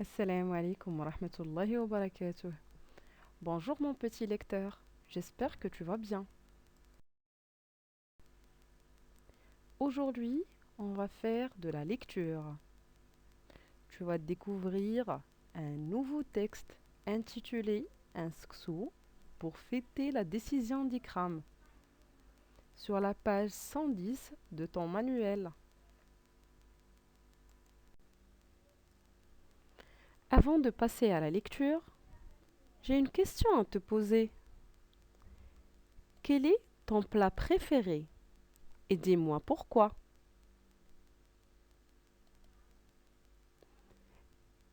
Assalamu alaikum wa rahmatullahi wa barakatuh. Bonjour mon petit lecteur, j'espère que tu vas bien. Aujourd'hui, on va faire de la lecture. Tu vas découvrir un nouveau texte intitulé Un sksu pour fêter la décision d'Ikram sur la page 110 de ton manuel. Avant de passer à la lecture, j'ai une question à te poser. Quel est ton plat préféré? Et dis-moi pourquoi.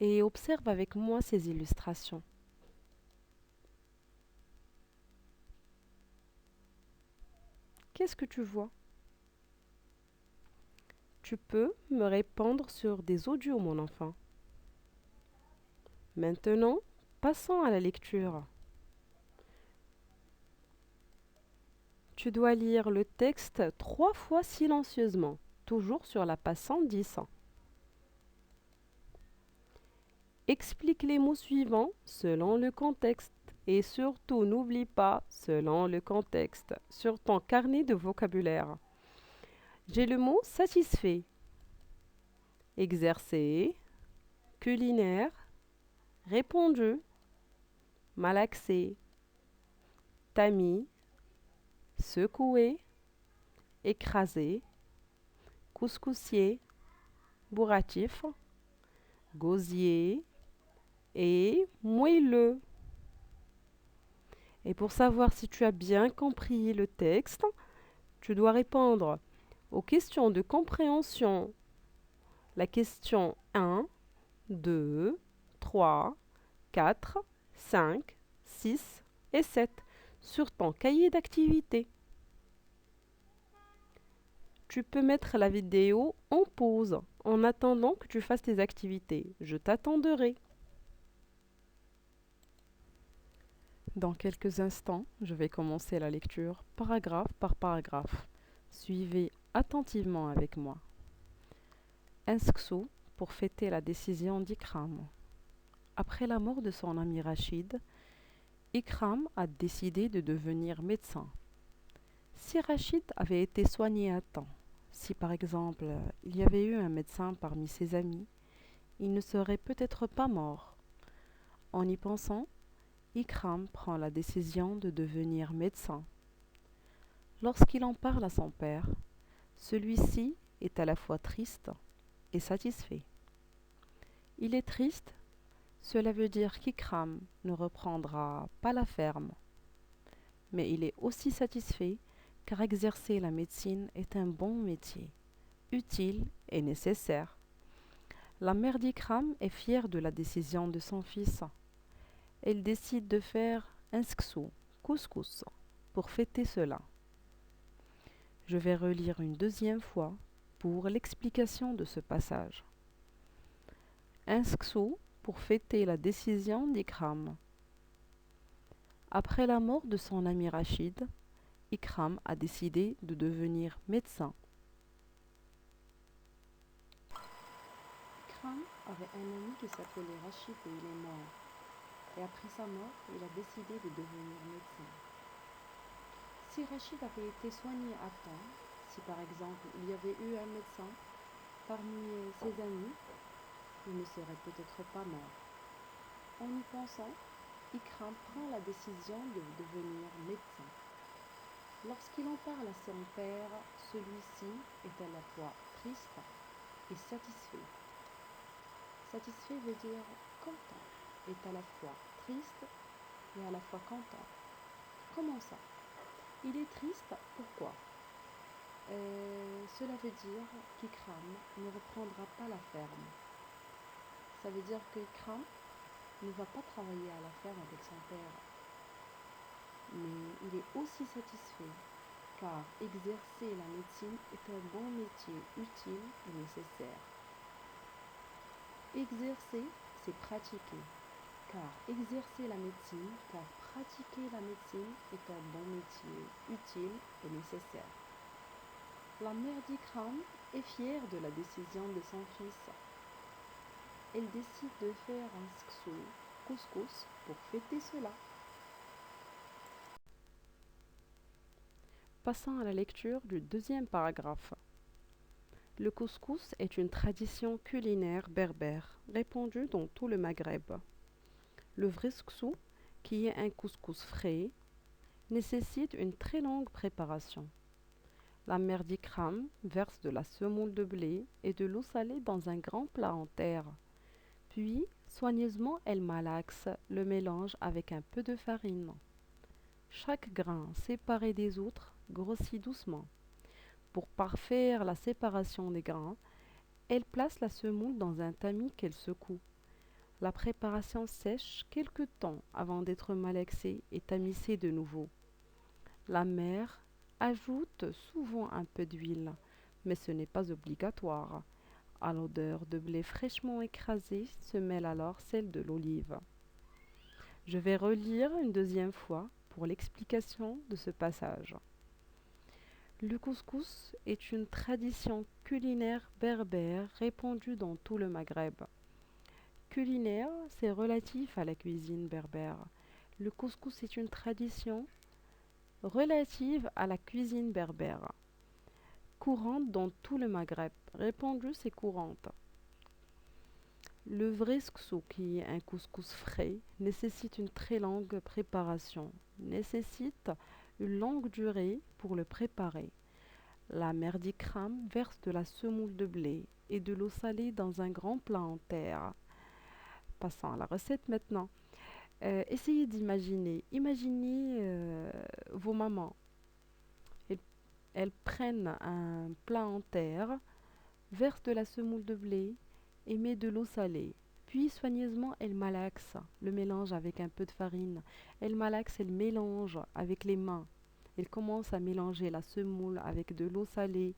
Et observe avec moi ces illustrations. Qu'est-ce que tu vois? Tu peux me répondre sur des audios, mon enfant. Maintenant, passons à la lecture. Tu dois lire le texte 3 fois silencieusement, toujours sur la page 110. Explique les mots suivants selon le contexte et surtout n'oublie pas selon le contexte sur ton carnet de vocabulaire. J'ai le mot satisfait, exercer, culinaire, répondu, malaxé, tamis, secoué, écrasé, couscoussier, bourratif, gosier et moelleux. Et pour savoir si tu as bien compris le texte, tu dois répondre aux questions de compréhension. La question 1, 2, 3, 4, 5, 6 et 7 sur ton cahier d'activité. Tu peux mettre la vidéo en pause en attendant que tu fasses tes activités. Je t'attendrai. Dans quelques instants, je vais commencer la lecture paragraphe par paragraphe. Suivez attentivement avec moi. Un sksu pour fêter la décision d'Ikram. Après la mort de son ami Rachid, Ikram a décidé de devenir médecin. Si Rachid avait été soigné à temps, si par exemple il y avait eu un médecin parmi ses amis, il ne serait peut-être pas mort. En y pensant, Ikram prend la décision de devenir médecin. Lorsqu'il en parle à son père, celui-ci est à la fois triste et satisfait. Il est triste, cela veut dire qu'Ikram ne reprendra pas la ferme. Mais il est aussi satisfait car exercer la médecine est un bon métier, utile et nécessaire. La mère d'Ikram est fière de la décision de son fils. Elle décide de faire un sksu, couscous, pour fêter cela. Je vais relire une deuxième fois pour l'explication de ce passage. Un sksu pour fêter la décision d'Ikram. Après la mort de son ami Rachid, Ikram a décidé de devenir médecin. Ikram avait un ami qui s'appelait Rachid et il est mort. Et après sa mort, il a décidé de devenir médecin. Si Rachid avait été soigné à temps, si par exemple il y avait eu un médecin parmi ses amis, il ne serait peut-être pas mort. En y pensant, Ikram prend la décision de devenir médecin. Lorsqu'il en parle à son père, celui-ci est à la fois triste et satisfait. Satisfait veut dire content, est à la fois triste et à la fois content. Comment ça? Il est triste, pourquoi? Cela veut dire qu'Ikram ne reprendra pas la ferme. Ça veut dire qu'Ikram ne va pas travailler à la ferme avec son père. Mais il est aussi satisfait car exercer la médecine est un bon métier utile et nécessaire. Exercer, c'est pratiquer. Car exercer la médecine, car pratiquer la médecine est un bon métier utile et nécessaire. La mère d'Ikram est fière de la décision de son fils. elle décide de faire un skso, couscous, pour fêter cela. Passons à la lecture du deuxième paragraphe. Le couscous est une tradition culinaire berbère répandue dans tout le Maghreb. Le vrisksu, qui est un couscous frais, nécessite une très longue préparation. La mère d'Ikram verse de la semoule de blé et de l'eau salée dans un grand plat en terre. Puis, soigneusement, elle malaxe le mélange avec un peu de farine. Chaque grain séparé des autres grossit doucement. Pour parfaire la séparation des grains, elle place la semoule dans un tamis qu'elle secoue. La préparation sèche quelque temps avant d'être malaxée et tamisée de nouveau. La mère ajoute souvent un peu d'huile, mais ce n'est pas obligatoire. À l'odeur de blé fraîchement écrasé se mêle alors celle de l'olive. Je vais relire une deuxième fois pour l'explication de ce passage. Le couscous est une tradition culinaire berbère répandue dans tout le Maghreb. Culinaire, c'est relatif à la cuisine berbère. Le couscous est une tradition relative à la cuisine berbère. Courante dans tout le Maghreb. Répandue, c'est courante. Le vrisksu, qui est un couscous frais, nécessite une très longue préparation, nécessite une longue durée pour le préparer. La mère d'Ikram verse de la semoule de blé et de l'eau salée dans un grand plat en terre. Passons à la recette maintenant. Essayez d'imaginer. Imaginez vos mamans. Elles, elles prennent un plat en terre, versent de la semoule de blé et mettent de l'eau salée. Puis soigneusement, elles malaxent le mélange avec un peu de farine. Elles malaxent, elles mélangent avec les mains. Elles commencent à mélanger la semoule avec de l'eau salée.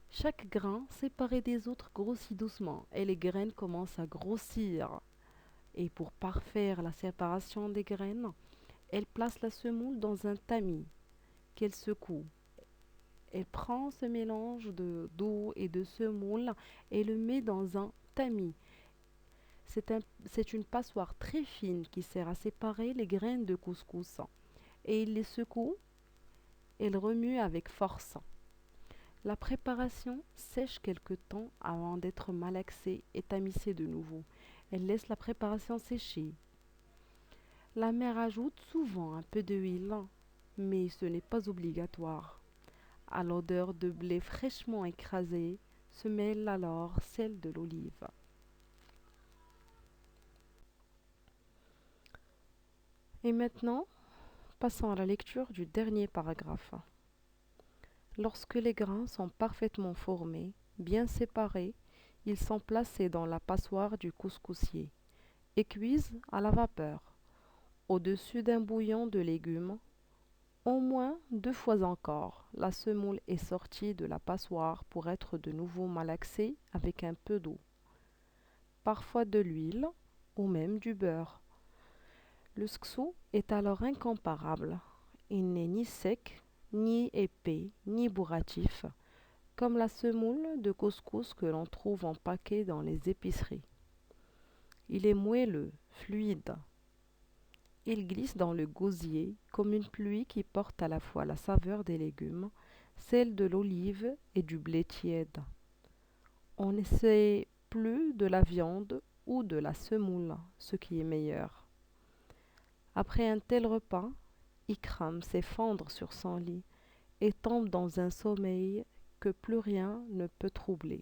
Chaque grain, séparé des autres, grossit doucement et les graines commencent à grossir. Et pour parfaire la séparation des graines, elle place la semoule dans un tamis qu'elle secoue. Elle prend ce mélange d'eau et de semoule et le met dans un tamis. C'est une passoire très fine qui sert à séparer les graines de couscous. Et il les secoue, elle remue avec force. La préparation sèche quelque temps avant d'être malaxée et tamisée de nouveau. Elle laisse la préparation sécher. La mère ajoute souvent un peu d'huile, mais ce n'est pas obligatoire. À l'odeur de blé fraîchement écrasé se mêle alors celle de l'olive. Et maintenant, passons à la lecture du dernier paragraphe. Lorsque les grains sont parfaitement formés, bien séparés, ils sont placés dans la passoire du couscoussier et cuisent à la vapeur, au-dessus d'un bouillon de légumes. Au moins 2 fois encore, la semoule est sortie de la passoire pour être de nouveau malaxée avec un peu d'eau, parfois de l'huile ou même du beurre. Le skso est alors incomparable. Il n'est ni sec, ni épais, ni bourratif, comme la semoule de couscous que l'on trouve en paquet dans les épiceries. Il est moelleux, fluide. Il glisse dans le gosier comme une pluie qui porte à la fois la saveur des légumes, celle de l'olive et du blé tiède. On n'essaie plus de la viande ou de la semoule, ce qui est meilleur. Après un tel repas, Ikram s'effondre sur son lit et tombe dans un sommeil que plus rien ne peut troubler.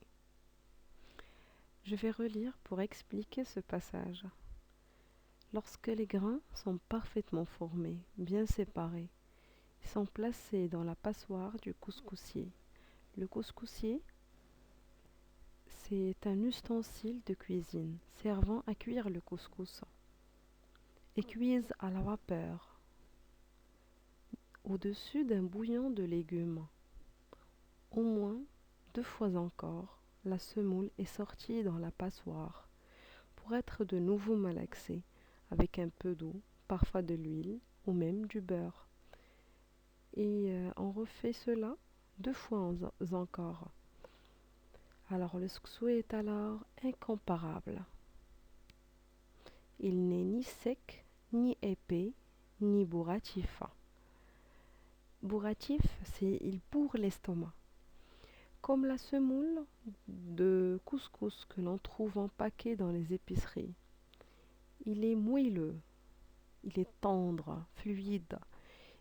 Je vais relire pour expliquer ce passage. Lorsque les grains sont parfaitement formés, bien séparés, ils sont placés dans la passoire du couscoussier. Le couscoussier, c'est un ustensile de cuisine servant à cuire le couscous et cuise à la vapeur au-dessus d'un bouillon de légumes. Au moins 2 fois encore, la semoule est sortie dans la passoire pour être de nouveau malaxée avec un peu d'eau, parfois de l'huile ou même du beurre. Et on refait cela 2 fois encore. Alors le sksu est alors incomparable. Il n'est ni sec, ni épais, ni bourratif. Bourratif, c'est il bourre l'estomac. Comme la semoule de couscous que l'on trouve en paquet dans les épiceries. Il est moelleux, il est tendre, fluide.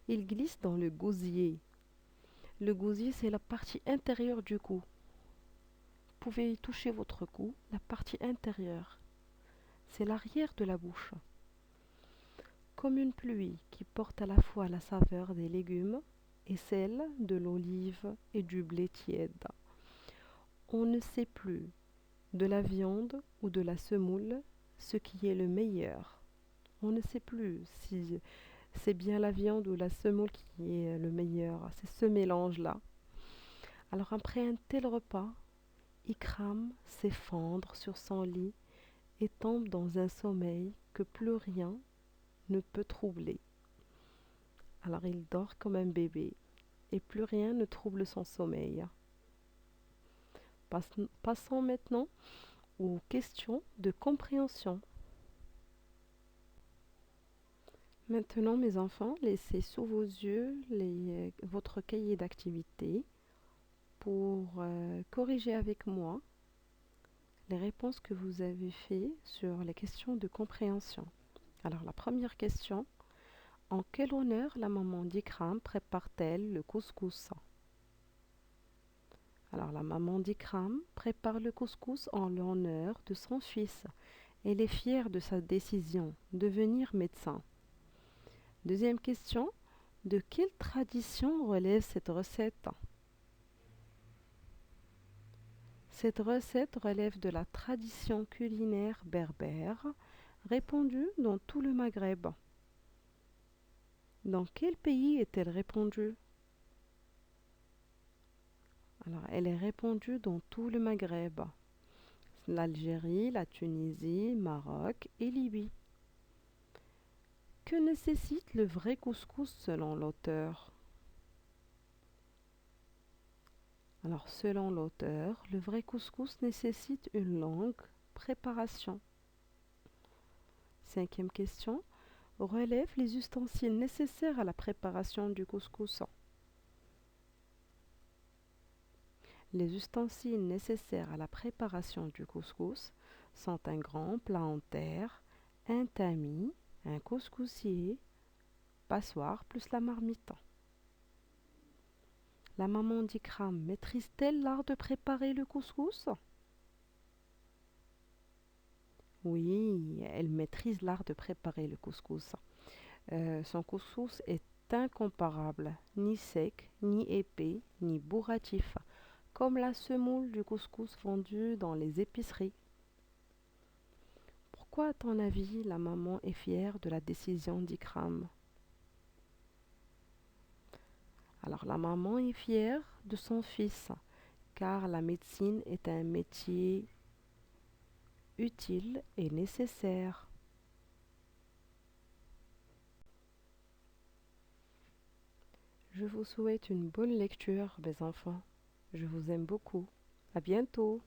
Il glisse dans le gosier. Le gosier, c'est la partie intérieure du cou. Vous pouvez y toucher votre cou, la partie intérieure. C'est l'arrière de la bouche. Comme une pluie qui porte à la fois la saveur des légumes et celle de l'olive et du blé tiède. On ne sait plus de la viande ou de la semoule ce qui est le meilleur. On ne sait plus si c'est bien la viande ou la semoule qui est le meilleur. C'est ce mélange-là. Alors après un tel repas, Ikram s'effondre sur son lit et tombe dans un sommeil que plus rien ne peut troubler. Alors il dort comme un bébé et plus rien ne trouble son sommeil. Passons maintenant aux questions de compréhension. Maintenant, mes enfants, laissez sous vos yeux votre cahier d'activité pour corriger avec moi les réponses que vous avez faites sur les questions de compréhension. Alors, la première question, en quel honneur la maman d'Ikram prépare-t-elle le couscous? Alors, la maman d'Ikram prépare le couscous en l'honneur de son fils. Elle est fière de sa décision de devenir médecin. Deuxième question, de quelle tradition relève cette recette? Cette recette relève de la tradition culinaire berbère répandue dans tout le Maghreb. Dans quel pays est-elle répandue? Alors, elle est répandue dans tout le Maghreb. L'Algérie, la Tunisie, Maroc et Libye. Que nécessite le vrai couscous selon l'auteur? Alors, selon l'auteur, le vrai couscous nécessite une longue préparation. Cinquième question, relève les ustensiles nécessaires à la préparation du couscous. Les ustensiles nécessaires à la préparation du couscous sont un grand plat en terre, un tamis, un couscoussier, passoire plus la marmite. La maman d'Ikram maîtrise-t-elle l'art de préparer le couscous? Oui, elle maîtrise l'art de préparer le couscous. Son couscous est incomparable, ni sec, ni épais, ni bourratif, comme la semoule du couscous vendue dans les épiceries. Pourquoi, à ton avis, la maman est fière de la décision d'Ikram? Alors, la maman est fière de son fils, car la médecine est un métier utile et nécessaire. Je vous souhaite une bonne lecture, mes enfants. Je vous aime beaucoup. À bientôt.